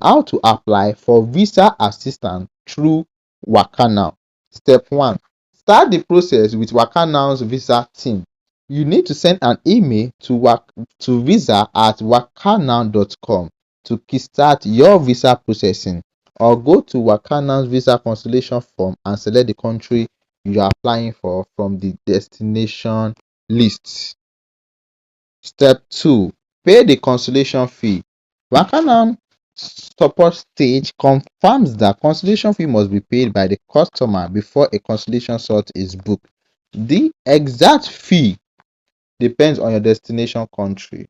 how to apply for visa assistance through Wakanow. Step 1. Start the process with Wakanow's visa team. You need to send an email to visa@wakanow.com to kickstart your visa processing, or go to Wakanow's visa consultation form and select the country you are applying for from the destination list. Step 2. Pay the consultation fee. Wakanow support stage confirms that consultation fee must be paid by the customer before a consultation slot is booked. The exact fee depends on your destination country.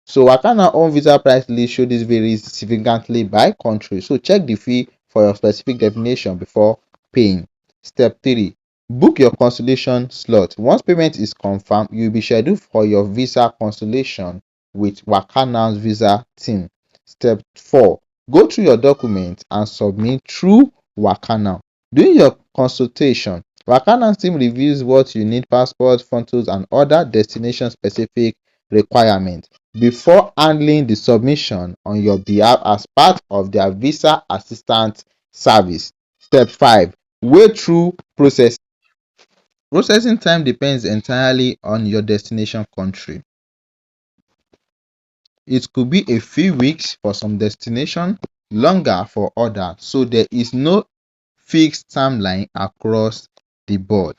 So Wakanow own visa price list show this varies significantly by country. So check the fee for your specific destination before paying. Step 3. Book your consultation slot. Once payment is confirmed, you will be scheduled for your visa consultation with Wakanow's visa team. Step 4. Go through your documents and submit through Wakanow. During your consultation, Wakanow's team reviews what you need: passport, photos, and other destination-specific requirements before handling the submission on your behalf as part of their visa assistance service. Step 5. Way through process. Processing time depends entirely on your destination country. It could be a few weeks for some destinations, longer for others, so there is no fixed timeline across the board.